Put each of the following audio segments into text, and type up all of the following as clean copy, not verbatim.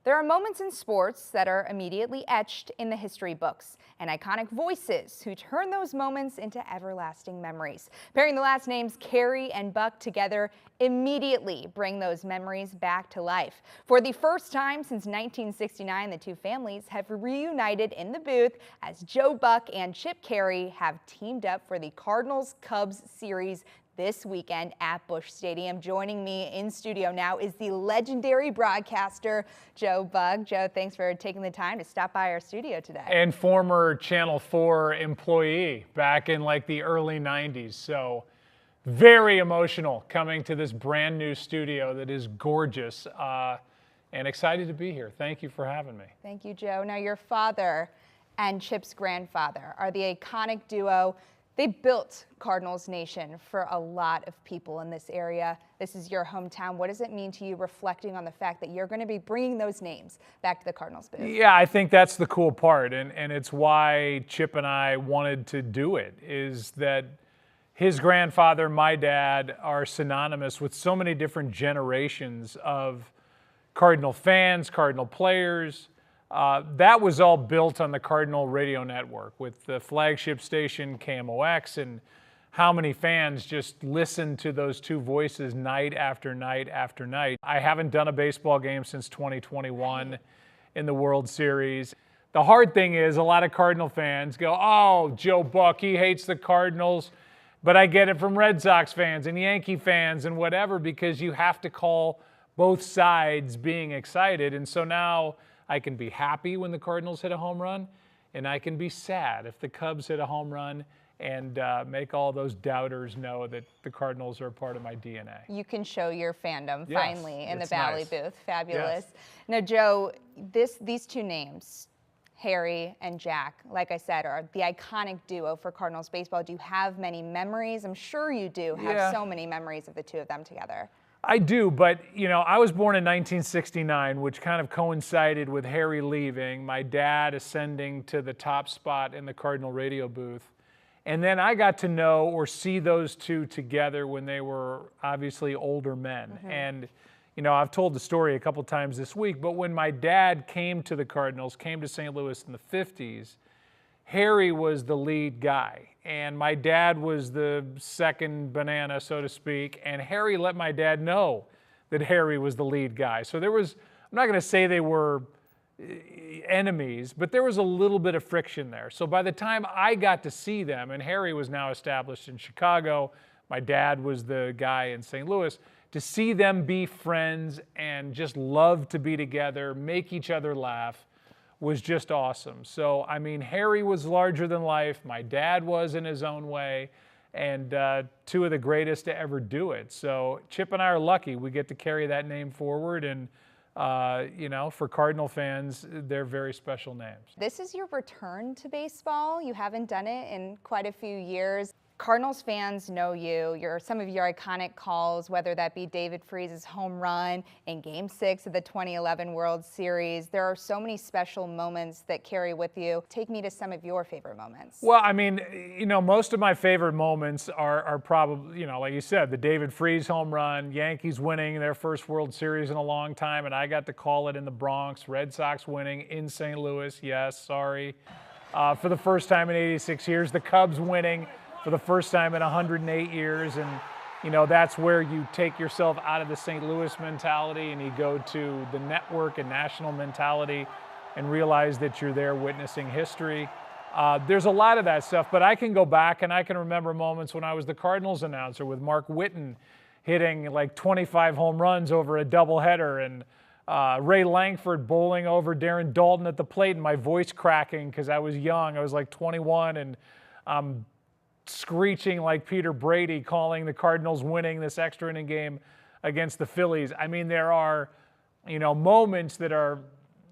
There are moments in sports that are immediately etched in the history books, and iconic voices who turn those moments into everlasting memories. Pairing the last names Carey and Buck together immediately bring those memories back to life. For the first time since 1969, the two families have reunited in the booth as Joe Buck and Chip Carey have teamed up for the Cardinals-Cubs series this weekend at Busch Stadium. Joining me in studio now is the legendary broadcaster, Joe Buck. Joe, thanks for taking the time to stop by our studio today. And former Channel 4 employee back in like the early 90s. So very emotional coming to this brand new studio that is gorgeous and excited to be here. Thank you for having me. Thank you, Joe. Now, your father and Chip's grandfather are the iconic duo. They built Cardinals Nation for a lot of people in this area. This is your hometown. What does it mean to you reflecting on the fact that you're going to be bringing those names back to the Cardinals booth? Yeah, I think that's the cool part, and it's why Chip and I wanted to do it, is that his grandfather, my dad, are synonymous with so many different generations of Cardinal fans, Cardinal players. That was all built on the Cardinal radio network with the flagship station KMOX, and how many fans just listen to those two voices night after night after night. I haven't done a baseball game since 2021 in the World Series. The hard thing is a lot of Cardinal fans go, oh, Joe Buck, he hates the Cardinals. But I get it from Red Sox fans and Yankee fans and whatever, because you have to call both sides being excited. And so now I can be happy when the Cardinals hit a home run, and I can be sad if the Cubs hit a home run, and make all those doubters know that the Cardinals are a part of my DNA. You can show your fandom finally in the it's Valley nice. booth. Fabulous. Yes. Now, Joe, these two names, Harry and Jack, like I said, are the iconic duo for Cardinals baseball. Do you have many memories? I'm sure you do have so many memories of the two of them together. I do, but you know, I was born in 1969, which kind of coincided with Harry leaving, my dad ascending to the top spot in the Cardinal radio booth. And then I got to know or see those two together when they were obviously older men. Mm-hmm. And you know, I've told the story a couple times this week, but when my dad came to the Cardinals, came to St. Louis in the 50s, Harry was the lead guy, and my dad was the second banana, so to speak, and Harry let my dad know that Harry was the lead guy. So there was, I'm not going to say they were enemies, but there was a little bit of friction there. So by the time I got to see them, and Harry was now established in Chicago, my dad was the guy in St. Louis, to see them be friends and just love to be together, make each other laugh, was just awesome. So, I mean, Harry was larger than life. My dad was in his own way, and two of the greatest to ever do it. So Chip and I are lucky we get to carry that name forward, and you know, for Cardinal fans, they're very special names. This is your return to baseball. You haven't done it in quite a few years. Cardinals fans know you. Some of your iconic calls, whether that be David Freese's home run in Game 6 of the 2011 World Series. There are so many special moments that carry with you. Take me to some of your favorite moments. Well, I mean, you know, most of my favorite moments are probably, you know, like you said, the David Freese home run, Yankees winning their first World Series in a long time, and I got to call it in the Bronx, Red Sox winning in St. Louis, yes, sorry, for the first time in 86 years, the Cubs winning for the first time in 108 years. And, you know, that's where you take yourself out of the St. Louis mentality and you go to the network and national mentality and realize that you're there witnessing history. There's a lot of that stuff, but I can go back and I can remember moments when I was the Cardinals announcer with Mark Whitten hitting like 25 home runs over a doubleheader, and Ray Langford bowling over Darren Dalton at the plate and my voice cracking because I was young. I was like 21, and screeching like Peter Brady calling the Cardinals winning this extra inning game against the Phillies. I mean, there are, you know, moments that are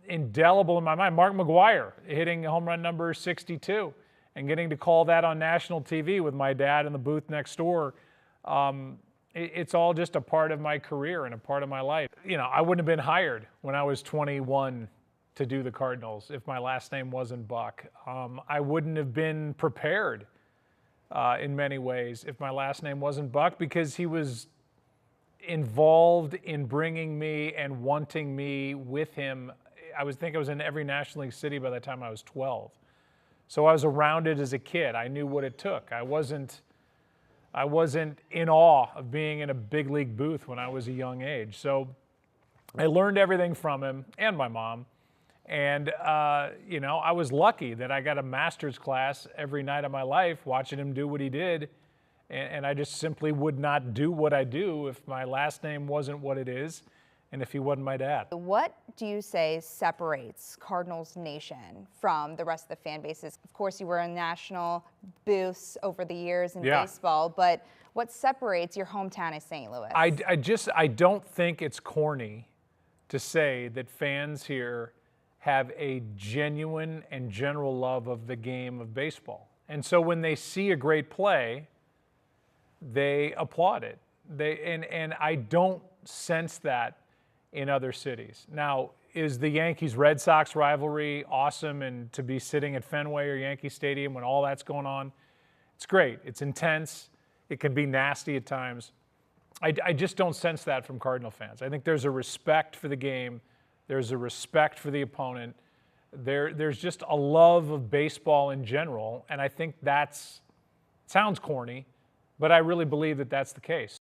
indelible in my mind. Mark McGwire hitting home run number 62 and getting to call that on national TV with my dad in the booth next door. It's all just a part of my career and a part of my life. You know, I wouldn't have been hired when I was 21 to do the Cardinals if my last name wasn't Buck. I wouldn't have been prepared in many ways if my last name wasn't Buck, because he was involved in bringing me and wanting me with him. I was in every National League city by the time I was 12. So I was around it as a kid. I knew what it took. I wasn't in awe of being in a big league booth when I was a young age. So I learned everything from him and my mom. And, I was lucky that I got a master's class every night of my life watching him do what he did. And I just simply would not do what I do if my last name wasn't what it is and if he wasn't my dad. What do you say separates Cardinals Nation from the rest of the fan bases? Of course, you were in national booths over the years in baseball, but what separates your hometown as St. Louis? I don't think it's corny to say that fans here have a genuine and general love of the game of baseball. And so when they see a great play, they applaud it. And I don't sense that in other cities. Now, is the Yankees-Red Sox rivalry awesome, and to be sitting at Fenway or Yankee Stadium when all that's going on? It's great. It's intense. It can be nasty at times. I just don't sense that from Cardinal fans. I think there's a respect for the game. There's a respect for the opponent. There's just a love of baseball in general, and I think sounds corny, but I really believe that that's the case.